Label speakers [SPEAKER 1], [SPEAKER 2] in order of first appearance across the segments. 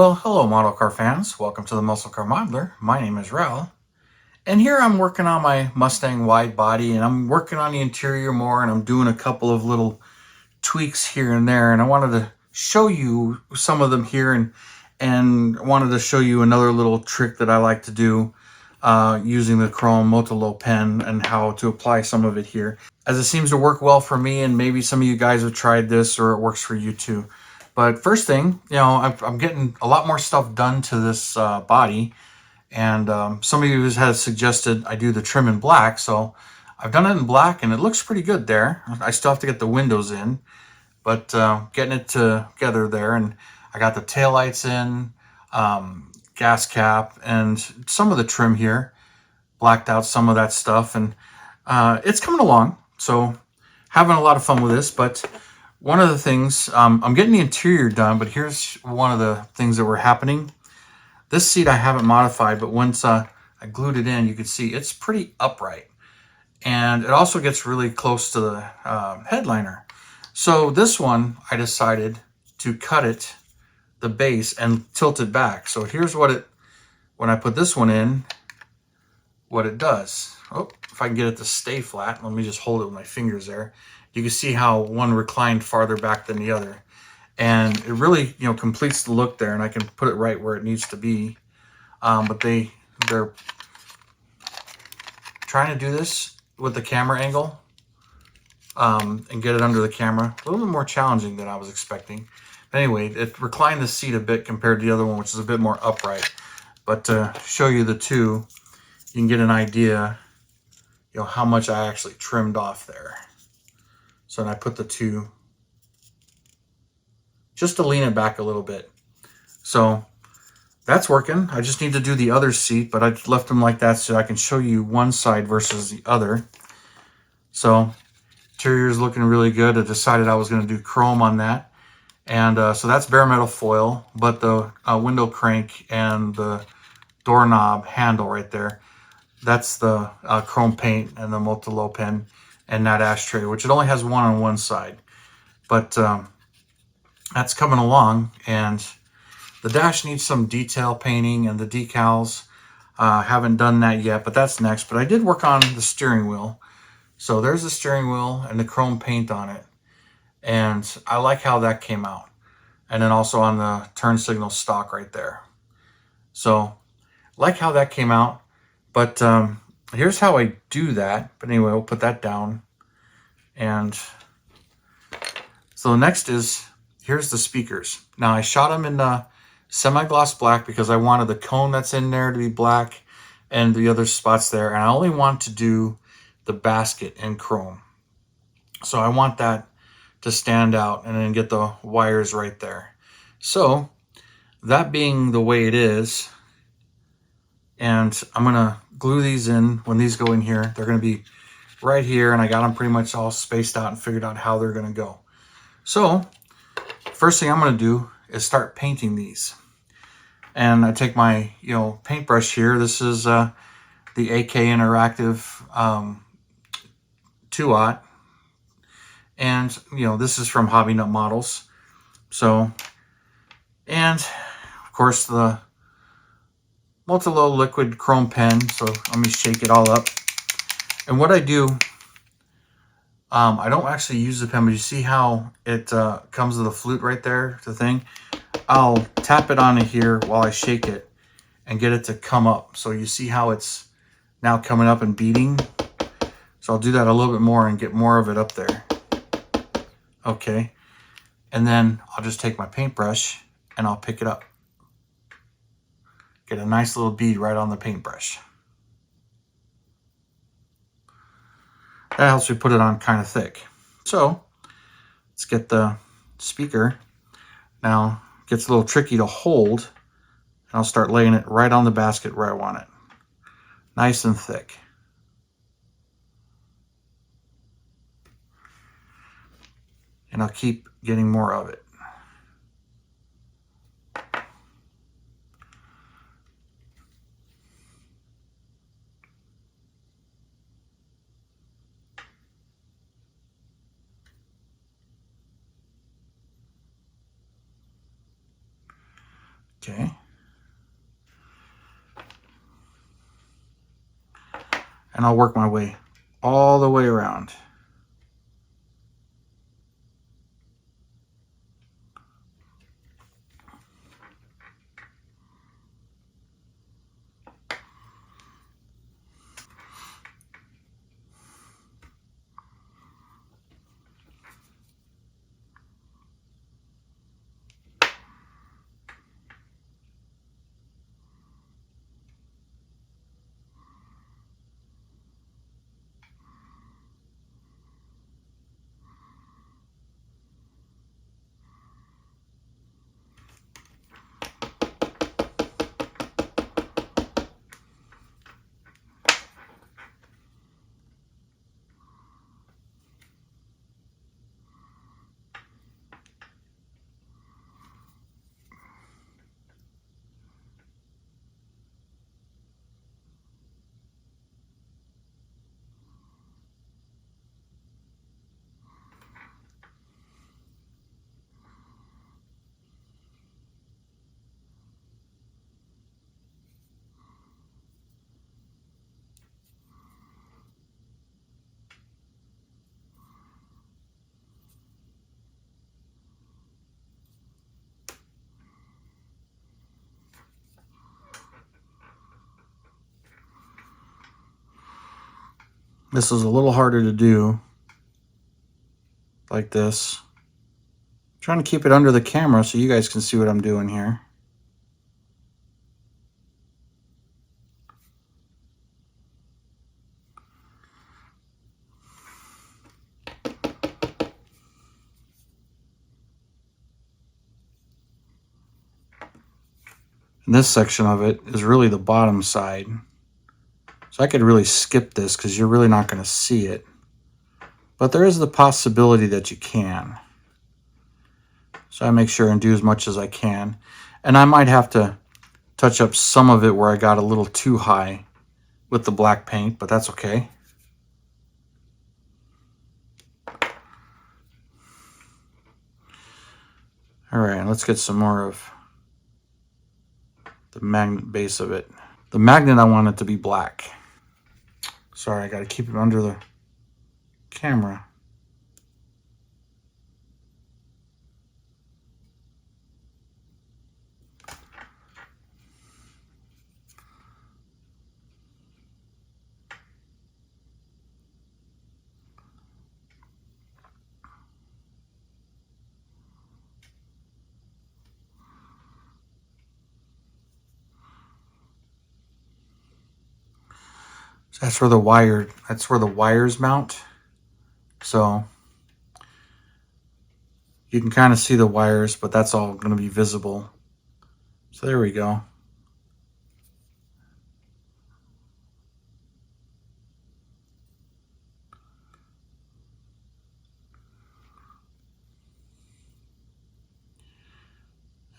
[SPEAKER 1] Well, hello, model car fans. Welcome to the Muscle Car Modeler. My name is Revell, and here I'm working on my Mustang Widebody, and I'm working on the interior more, and I'm doing a couple of little tweaks here and there, and I wanted to show you some of them here, and wanted to show you another little trick that I like to do using the chrome Motolo pen and how to apply some of it here, as it seems to work well for me, and maybe some of you guys have tried this or it works for you too. But first thing, I'm getting a lot more stuff done to this body, and some of you have suggested I do the trim in black, so I've done it in black, and it looks pretty good there. I still have to get the windows in, but getting it together there, and I got the taillights in, gas cap, and some of the trim here, blacked out some of that stuff, and it's coming along, so having a lot of fun with this. But one of the things, I'm getting the interior done, but here's one of the things that were happening. This seat I haven't modified, but once I glued it in, you can see it's pretty upright. And it also gets really close to the headliner. So this one, I decided to cut it, the base, and tilt it back. So here's what when I put this one in, what it does. Oh, if I can get it to stay flat, let me just hold it with my fingers there. You can see how one reclined farther back than the other. And it really, completes the look there, and I can put it right where it needs to be. But they're trying to do this with the camera angle and get it under the camera. A little bit more challenging than I was expecting. But anyway, it reclined the seat a bit compared to the other one, which is a bit more upright. But to show you the two, you can get an idea, how much I actually trimmed off there. So then I put the two just to lean it back a little bit. So that's working. I just need to do the other seat, but I left them like that so I can show you one side versus the other. So interior is looking really good. I decided I was going to do chrome on that. And so that's bare metal foil, but the window crank and the doorknob handle right there, that's the chrome paint and the Motolo pen and that ashtray, which it only has one on one side. But that's coming along, and the dash needs some detail painting, and the decals, haven't done that yet, but that's next. But I did work on the steering wheel. So there's the steering wheel and the chrome paint on it, and I like how that came out. And then also on the turn signal stock right there. So like how that came out, but here's how I do that. But anyway, we'll put that down. And so next is, here's the speakers. Now I shot them in the semi-gloss black because I wanted the cone that's in there to be black and the other spots there. And I only want to do the basket in chrome. So I want that to stand out and then get the wires right there. So that being the way it is, and I'm gonna glue these in. When these go in here, they're gonna be right here, and I got them pretty much all spaced out and figured out how they're gonna go. So first thing I'm gonna do is start painting these. And I take my paintbrush here. This is the AK Interactive 2-aught, and this is from Hobby Nut Models. So, and of course the Motolo liquid chrome pen. So let me shake it all up. And what I do, I don't actually use the pen, but you see how it comes with a flute right there, the thing. I'll tap it onto here while I shake it and get it to come up. So you see how it's now coming up and beating. So I'll do that a little bit more and get more of it up there. Okay. And then I'll just take my paintbrush and I'll pick it up. Get a nice little bead right on the paintbrush. That helps me put it on kind of thick. So let's get the speaker. Now it gets a little tricky to hold, and I'll start laying it right on the basket where I want it. Nice and thick. And I'll keep getting more of it. Okay. And I'll work my way all the way around. This is a little harder to do like this. I'm trying to keep it under the camera so you guys can see what I'm doing here. And this section of it is really the bottom side. So I could really skip this because you're really not going to see it. But there is the possibility that you can. So I make sure and do as much as I can. And I might have to touch up some of it where I got a little too high with the black paint, but that's okay. All right, let's get some more of the magnet base of it. The magnet, I want it to be black. Sorry, I got to keep it under the camera. So that's where the wires mount. So you can kind of see the wires, but that's all going to be visible. So there we go.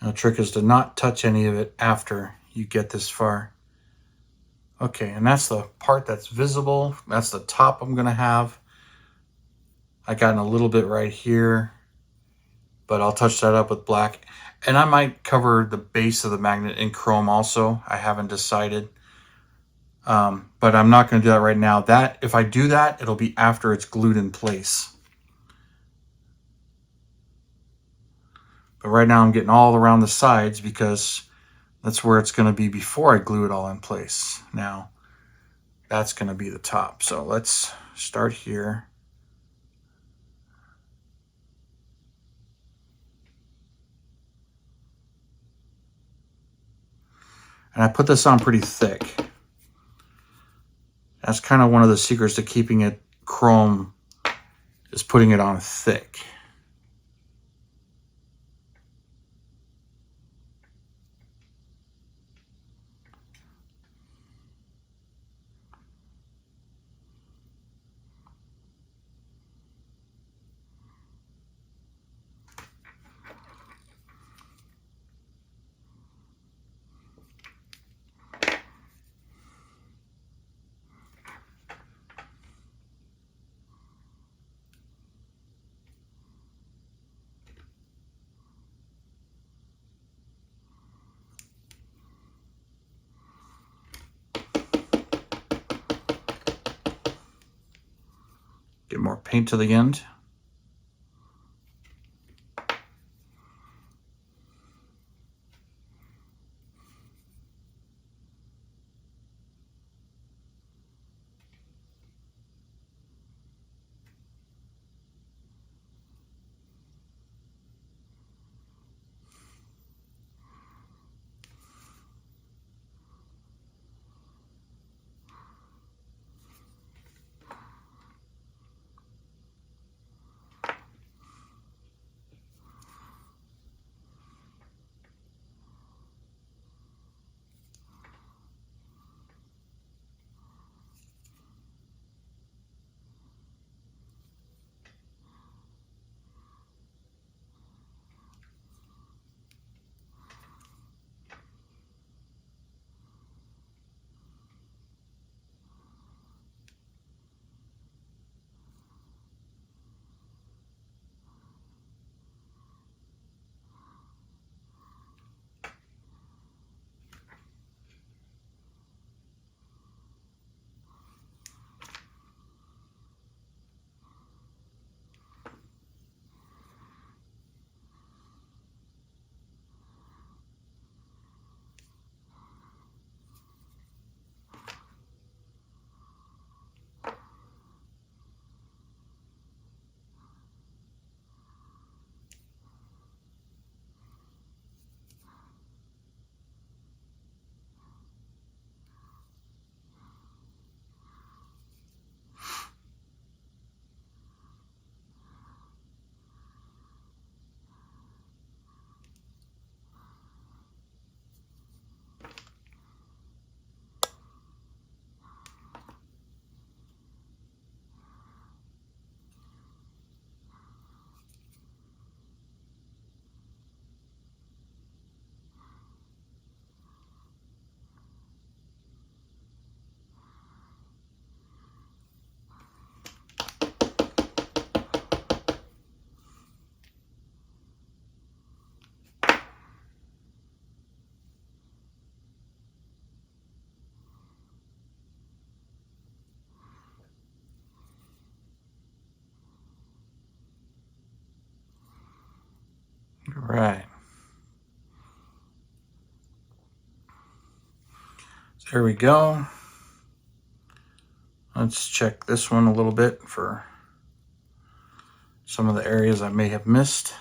[SPEAKER 1] And the trick is to not touch any of it after you get this far. Okay, and that's the part that's visible. That's the top I'm going to have. I got in a little bit right here, but I'll touch that up with black. And I might cover the base of the magnet in chrome also. I haven't decided. But I'm not going to do that right now. If I do that, it'll be after it's glued in place. But right now I'm getting all around the sides because that's where it's going to be before I glue it all in place. Now, that's going to be the top. So let's start here. And I put this on pretty thick. That's kind of one of the secrets to keeping it chrome, is putting it on thick. Get more paint to the end. All right. So there we go. Let's check this one a little bit for some of the areas I may have missed.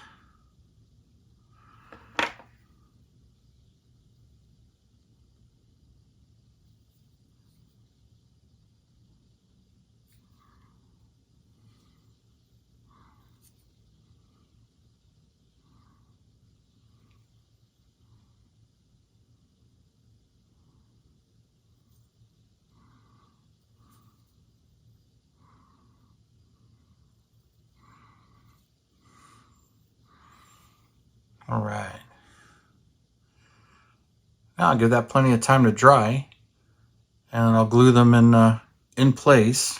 [SPEAKER 1] All right. Now I'll give that plenty of time to dry, and I'll glue them in place.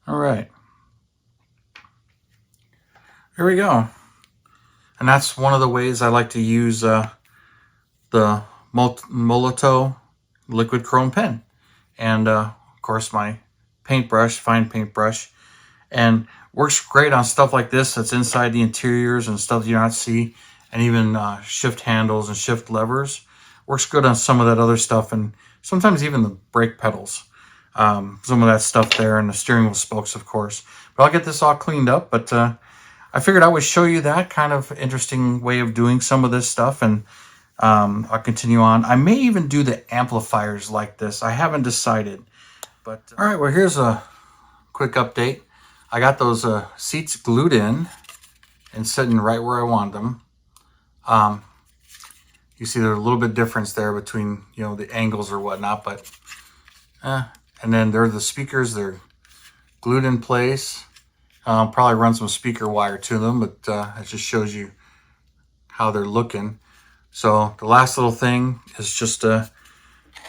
[SPEAKER 1] All right. Here we go. And that's one of the ways I like to use the Molotow liquid chrome pen. And of course my paintbrush, fine paintbrush. And works great on stuff like this that's inside the interiors and stuff you don't see. And even shift handles and shift levers. Works good on some of that other stuff, and sometimes even the brake pedals. Some of that stuff there, and the steering wheel spokes, of course. But I'll get this all cleaned up, but I figured I would show you that kind of interesting way of doing some of this stuff, and I'll continue on. I may even do the amplifiers like this. I haven't decided. But all right, well, here's a quick update. I got those seats glued in and sitting right where I want them. You see there's a little bit difference there between, the angles or whatnot, but and then there are the speakers. They're glued in place. Probably run some speaker wire to them, but it just shows you how they're looking. So the last little thing is just to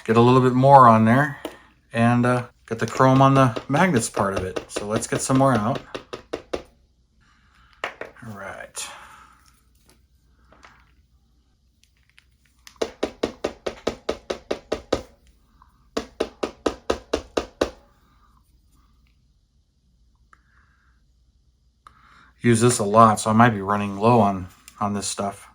[SPEAKER 1] get a little bit more on there and get the chrome on the magnets part of it. So let's get some more out. All right. use this a lot, so I might be running low on this stuff.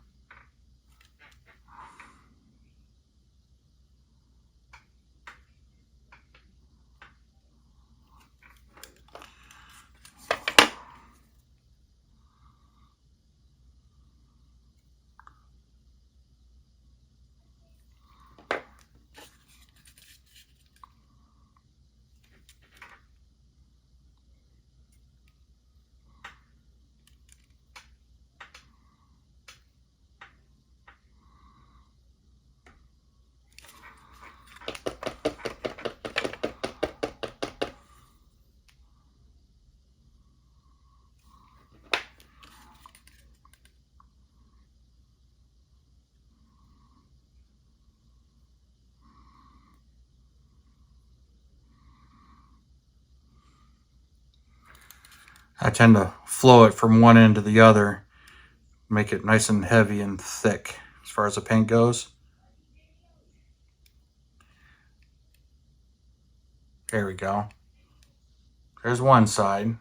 [SPEAKER 1] I tend to flow it from one end to the other, make it nice and heavy and thick as far as the paint goes. There we go. There's one side.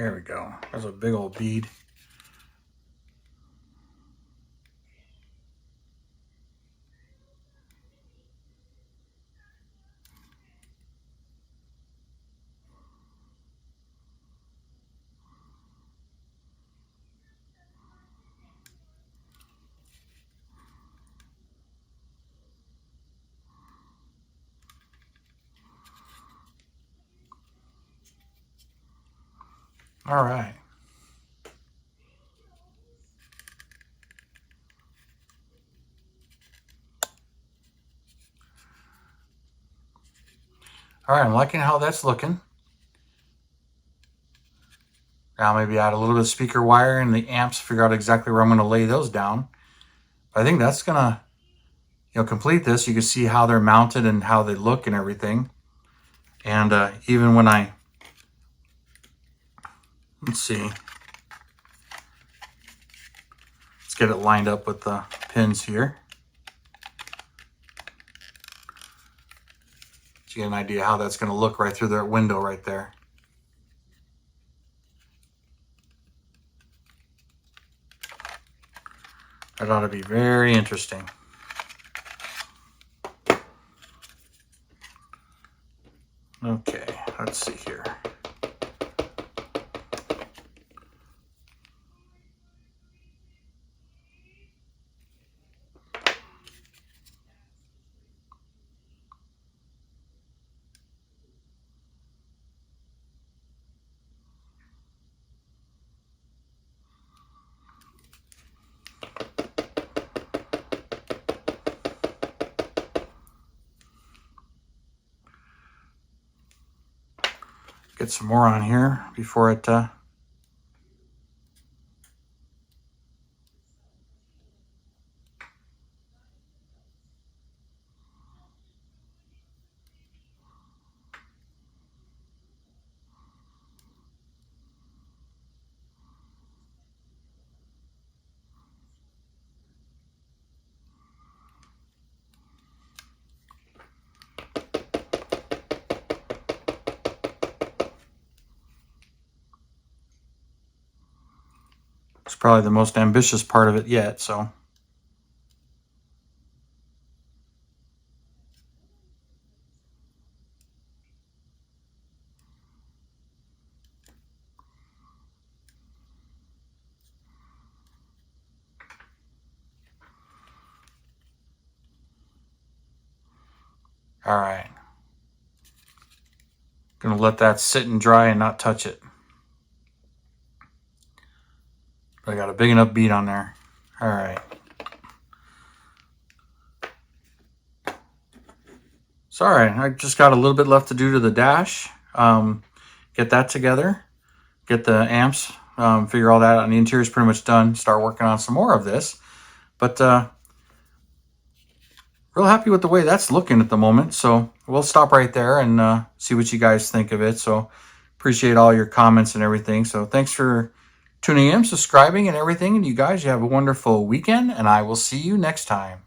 [SPEAKER 1] There we go. There's a big old bead. All right. All right, I'm liking how that's looking. Now maybe add a little bit of speaker wire and the amps, figure out exactly where I'm going to lay those down. I think that's going to, complete this. You can see how they're mounted and how they look and everything. And even when let's see. Let's get it lined up with the pins here. So you get an idea how that's going to look right through that window right there. That ought to be very interesting. Okay, let's see here. Get some more on here before it it's probably the most ambitious part of it yet, so. All right. Gonna let that sit and dry and not touch it. I got a big enough bead on there. All right. Sorry, I just got a little bit left to do to the dash. Get that together, get the amps, figure all that out. And the interior's pretty much done. Start working on some more of this. But real happy with the way that's looking at the moment. So we'll stop right there and see what you guys think of it. So appreciate all your comments and everything. So thanks for tuning in, subscribing and everything. And you guys, you have a wonderful weekend, and I will see you next time.